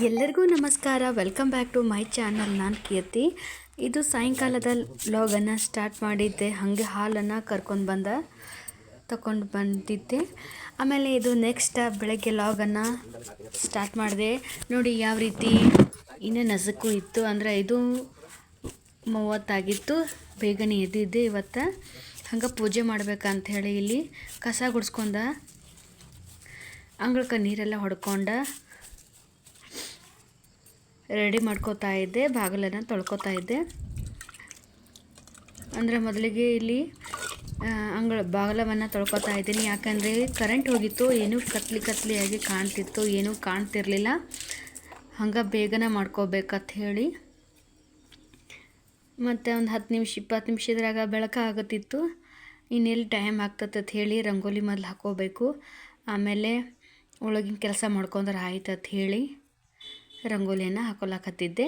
ಎಲ್ಲರಿಗೂ ನಮಸ್ಕಾರ. Welcome back to my channel. ನಾನು ಕೀರ್ತಿ. ಇದು ಸಾಯಂಕಾಲದ ವ್ಲಾಗನ್ನು ಸ್ಟಾರ್ಟ್ ಮಾಡಿದ್ದೆ. ಹಾಗೆ ಹಾಲನ್ನು ತಗೊಂಡು ಬಂದಿದ್ದೆ. ಆಮೇಲೆ ಇದು ನೆಕ್ಸ್ಟ್ ಬೆಳಗ್ಗೆ ವ್ಲಾಗನ್ನು ಸ್ಟಾರ್ಟ್ ಮಾಡಿದೆ. ನೋಡಿ ಯಾವ ರೀತಿ ಇನ್ನೂ ನಸುಕು ಇತ್ತು. ಅಂದರೆ 5:30 ಬೇಗನೆ ಎದ್ದಿದ್ದೆ ಇವತ್ತು. ಹಂಗೆ ಪೂಜೆ ಮಾಡ್ಬೇಕಂತ ಹೇಳಿ ಇಲ್ಲಿ ಕಸ ಗುಡಿಸ್ಕೊಂಡ, ಅಂಗಳಕ್ಕೆ ನೀರೆಲ್ಲ ಹೊಡ್ಕೊಂಡ ರೆಡಿ ಮಾಡ್ಕೋತಾ ಇದ್ದೆ. ಬಾಗಿಲನ್ನು ತೊಳ್ಕೊತಾ ಇದ್ದೆ. ಅಂದರೆ ಮೊದಲಿಗೆ ಇಲ್ಲಿ ಬಾಗಿಲವನ್ನು ತೊಳ್ಕೊತಾ ಇದ್ದೀನಿ. ಯಾಕಂದರೆ ಕರೆಂಟ್ ಹೋಗಿತ್ತು, ಏನೂ ಕತ್ಲಿಯಾಗಿ ಕಾಣ್ತಿತ್ತು, ಏನೂ ಕಾಣ್ತಿರ್ಲಿಲ್ಲ. ಹಂಗೆ ಬೇಗನೆ ಮಾಡ್ಕೋಬೇಕಂತ ಹೇಳಿ ಮತ್ತು ಒಂದು 10-20 ನಿಮಿಷದ್ರಾಗ ಬೆಳಕಾಗತ್ತಿತ್ತು. ಇನ್ನೆಲ್ಲಿ ಟೈಮ್ ಆಗ್ತದೆ ಅಂತ ಹೇಳಿ ರಂಗೋಲಿ ಮೊದಲು ಹಾಕೋಬೇಕು. ಆಮೇಲೆ ಒಳಗಿನ ಕೆಲಸ ಮಾಡ್ಕೊಂಡ್ರೆ ಆಯ್ತು ಅಂತ ಹೇಳಿ ರಂಗೋಲಿಯನ್ನು ಹಾಕೊಳಕತ್ತಿದ್ದೆ.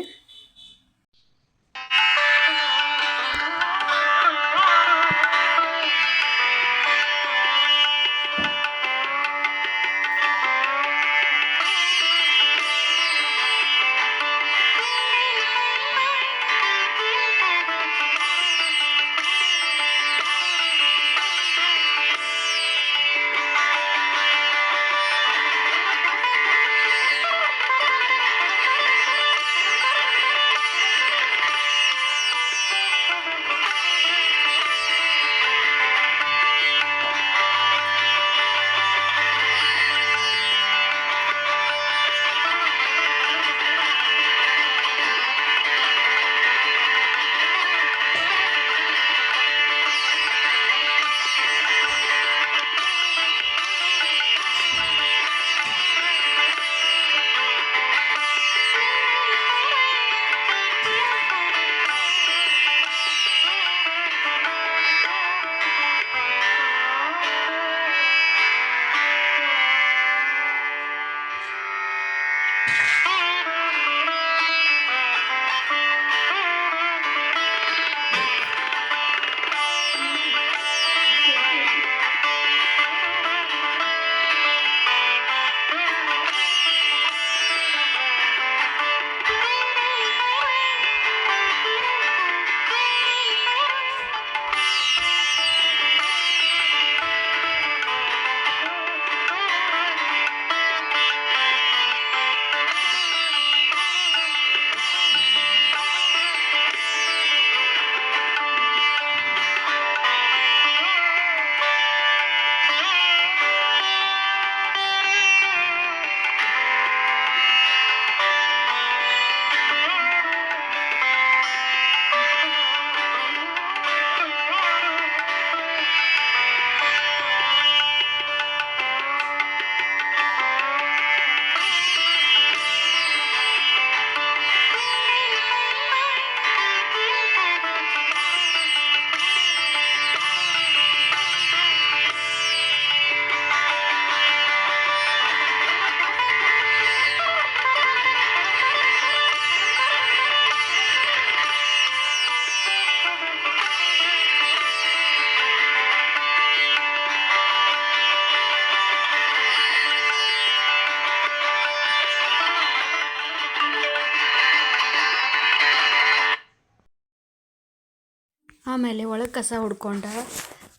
ಆಮೇಲೆ ಒಳಗೆ ಕಸ ಹೊಡ್ಕೊಂಡ,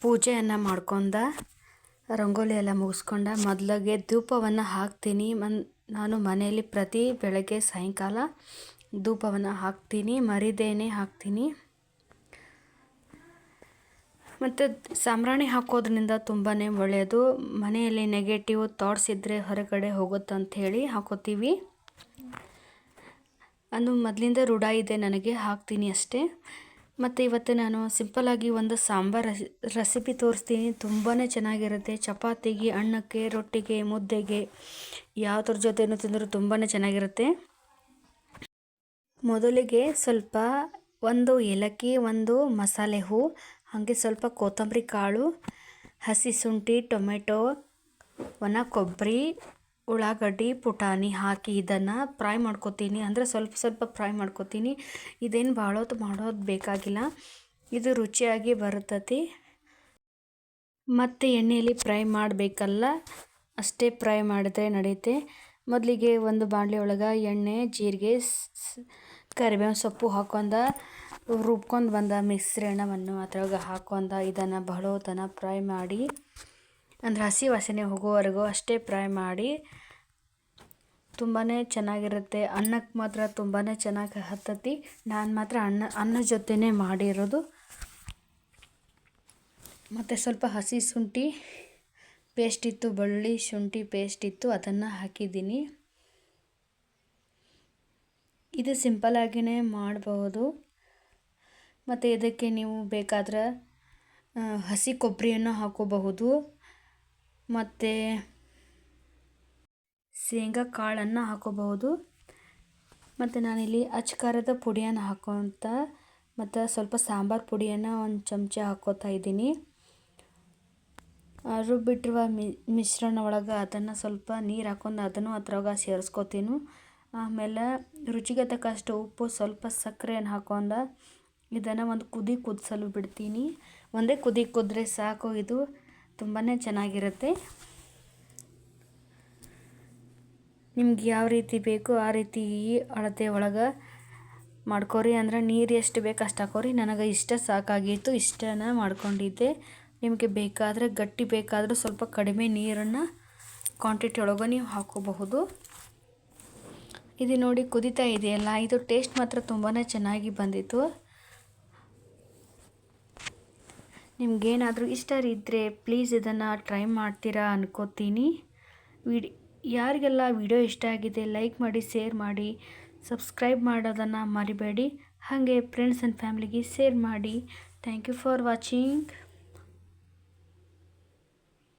ಪೂಜೆಯನ್ನು ಮಾಡ್ಕೊಂಡ, ರಂಗೋಲಿ ಎಲ್ಲ ಮುಗಿಸ್ಕೊಂಡ, ಮೊದಲಿಗೆ ಧೂಪವನ್ನು ಹಾಕ್ತೀನಿ. ನಾನು ಮನೆಯಲ್ಲಿ ಪ್ರತಿ ಬೆಳಗ್ಗೆ ಸಾಯಂಕಾಲ ಧೂಪವನ್ನು ಹಾಕ್ತೀನಿ, ಮರಿದೇನೆ ಹಾಕ್ತೀನಿ. ಮತ್ತು ಸಾಂಬ್ರಾಣಿ ಹಾಕೋದ್ರಿಂದ ತುಂಬಾ ಒಳ್ಳೆಯದು. ಮನೆಯಲ್ಲಿ ನೆಗೆಟಿವ್ ಥಾಟ್ಸ್ ಇದ್ದರೆ ಹೊರಗಡೆ ಹೋಗುತ್ತಂತ ಹೇಳಿ ಹಾಕೋತೀವಿ. ಅದು ಮೊದಲಿಂದ ರೂಢ ಇದೆ ನನಗೆ, ಹಾಕ್ತೀನಿ ಅಷ್ಟೇ. ಮತ್ತು ಇವತ್ತು ನಾನು ಸಿಂಪಲ್ಲಾಗಿ ಒಂದು ಸಾಂಬಾರು ರೆಸಿಪಿ ತೋರಿಸ್ತೀನಿ. ತುಂಬಾ ಚೆನ್ನಾಗಿರುತ್ತೆ. ಚಪಾತಿಗೆ, ಅನ್ನಕ್ಕೆ, ರೊಟ್ಟಿಗೆ, ಮುದ್ದೆಗೆ ಯಾವುದ್ರ ಜೊತೆನೂ ತಿಂದರೂ ತುಂಬಾ ಚೆನ್ನಾಗಿರುತ್ತೆ. ಮೊದಲಿಗೆ ಸ್ವಲ್ಪ ಒಂದು ಏಲಕ್ಕಿ, ಒಂದು ಮಸಾಲೆ ಹೂ, ಹಾಗೆ ಸ್ವಲ್ಪ ಕೊತ್ತಂಬರಿ ಕಾಳು, ಹಸಿ ಶುಂಠಿ, ಟೊಮೆಟೊ, ಒಣ ಕೊಬ್ಬರಿ, ಉಳ್ಳಾಗಡ್ಡಿ, ಪುಟಾಣಿ ಹಾಕಿ ಇದನ್ನು ಫ್ರೈ ಮಾಡ್ಕೊತೀನಿ. ಅಂದರೆ ಸ್ವಲ್ಪ ಫ್ರೈ ಮಾಡ್ಕೊತೀನಿ. ಇದೇನು ಭಾಳ ಹೊತ್ತು ಮಾಡೋದು ಬೇಕಾಗಿಲ್ಲ, ಇದು ರುಚಿಯಾಗಿ ಬರುತ್ತದೆ. ಮತ್ತು ಎಣ್ಣೆಯಲ್ಲಿ ಫ್ರೈ ಮಾಡಬೇಕಲ್ಲ, ಅಷ್ಟೇ ಫ್ರೈ ಮಾಡಿದ್ರೆ ನಡೆಯುತ್ತೆ. ಮೊದಲಿಗೆ ಒಂದು ಬಾಣಲೆ ಒಳಗೆ ಎಣ್ಣೆ ಜೀರಿಗೆ ಕರಿಬೇವಿನ ಸೊಪ್ಪು ಹಾಕ್ಕೊಂಡು ರುಬ್ಕೊಂಡು ಬಂದ ಮಿಶ್ರಣವನ್ನು ಅದ್ರೊಳಗೆ ಹಾಕ್ಕೊಂಡು ಇದನ್ನು ಬಹಳ ತನ ಫ್ರೈ ಮಾಡಿ ಅಂದರೆ ಹಸಿ ವಾಸನೆ ಹೋಗೋವರೆಗೂ ಅಷ್ಟೇ ಫ್ರೈ ಮಾಡಿ ತುಂಬಾ ಚೆನ್ನಾಗಿರುತ್ತೆ. ಅನ್ನಕ್ಕೆ ಮಾತ್ರ ತುಂಬಾ ಚೆನ್ನಾಗಿ ಹತ್ತತಿ. ನಾನು ಮಾತ್ರ ಅನ್ನ ಜೊತೆನೇ ಮಾಡಿರೋದು. ಮತ್ತು ಸ್ವಲ್ಪ ಹಸಿ ಶುಂಠಿ ಪೇಸ್ಟ್ ಇತ್ತು, ಬೆಳ್ಳುಳ್ಳಿ ಶುಂಠಿ ಪೇಸ್ಟ್ ಇತ್ತು, ಅದನ್ನು ಹಾಕಿದ್ದೀನಿ. ಇದು ಸಿಂಪಲ್ಲಾಗಿಯೇ ಮಾಡಬಹುದು. ಮತ್ತು ಇದಕ್ಕೆ ನೀವು ಬೇಕಾದ್ರೆ ಹಸಿ ಕೊಬ್ಬರಿಯನ್ನು ಹಾಕೋಬಹುದು ಮತ್ತು ಶೇಂಗಾ ಕಾಳನ್ನು ಹಾಕೋಬಹುದು. ಮತ್ತು ನಾನಿಲ್ಲಿ ಅಚ್ಕಾರದ ಪುಡಿಯನ್ನು ಹಾಕೋಂತ ಮತ್ತು ಸ್ವಲ್ಪ ಸಾಂಬಾರು ಪುಡಿಯನ್ನು ಒಂದು ಚಮಚ ಹಾಕೋತಾ ಇದ್ದೀನಿ. ರುಬ್ಬಿಟ್ಟಿರುವ ಮಿಶ್ರಣ ಒಳಗೆ ಅದನ್ನು ಸ್ವಲ್ಪ ನೀರು ಹಾಕೊಂಡು ಅದನ್ನು ಅದ್ರೊಳಗೆ ಸೇರಿಸ್ಕೋತೀನಿ. ಆಮೇಲೆ ರುಚಿಗೆ ತಕ್ಕಷ್ಟು ಉಪ್ಪು, ಸ್ವಲ್ಪ ಸಕ್ಕರೆಯನ್ನು ಹಾಕೊಂಡು ಇದನ್ನು ಒಂದು ಕುದಿಸಲು ಬಿಡ್ತೀನಿ. ಒಂದೇ ಕುದ್ರೆ ಸಾಕು. ಇದು ತುಂಬಾ ಚೆನ್ನಾಗಿರುತ್ತೆ. ನಿಮ್ಗೆ ಯಾವ ರೀತಿ ಬೇಕು ಆ ರೀತಿ ಅಳತೆ ಒಳಗೆ ಮಾಡ್ಕೊರಿ. ಅಂದ್ರೆ ನೀರು ಎಷ್ಟು ಬೇಕು ಅಷ್ಟು ಹಾಕೋರಿ. ನನಗೆ ಇಷ್ಟ ಸಾಕಾಗಿತ್ತು, ಇಷ್ಟನ ಮಾಡ್ಕೊಂಡಿದ್ದೆ. ನಿಮಗೆ ಬೇಕಾದರೆ ಗಟ್ಟಿ ಬೇಕಾದರೂ ಸ್ವಲ್ಪ ಕಡಿಮೆ ನೀರನ್ನು ಕ್ವಾಂಟಿಟಿ ಒಳಗೆ ನೀವು ಹಾಕೋಬಹುದು. ಇದು ನೋಡಿ ಕುದೀತಾ ಇದೆಯಲ್ಲ, ಇದು ಟೇಸ್ಟ್ ಮಾತ್ರ ತುಂಬಾ ಚೆನ್ನಾಗಿ ಬಂದಿತ್ತು. ನಿಮಗೇನಾದರೂ ಇಷ್ಟ ಇದ್ದರೆ ಪ್ಲೀಸ್ ಇದನ್ನು ಟ್ರೈ ಮಾಡ್ತೀರಾ ಅನ್ಕೋತೀನಿ. ಯಾರಿಗೆಲ್ಲ ವಿಡಿಯೋ ಇಷ್ಟ ಆಗಿದೆ ಲೈಕ್ ಮಾಡಿ, ಶೇರ್ ಮಾಡಿ, ಸಬ್ಸ್ಕ್ರೈಬ್ ಮಾಡೋದನ್ನು ಮರಿಬೇಡಿ. ಹಾಗೆ ಫ್ರೆಂಡ್ಸ್ ಆ್ಯಂಡ್ ಫ್ಯಾಮಿಲಿಗೆ ಶೇರ್ ಮಾಡಿ. Thank you for watching.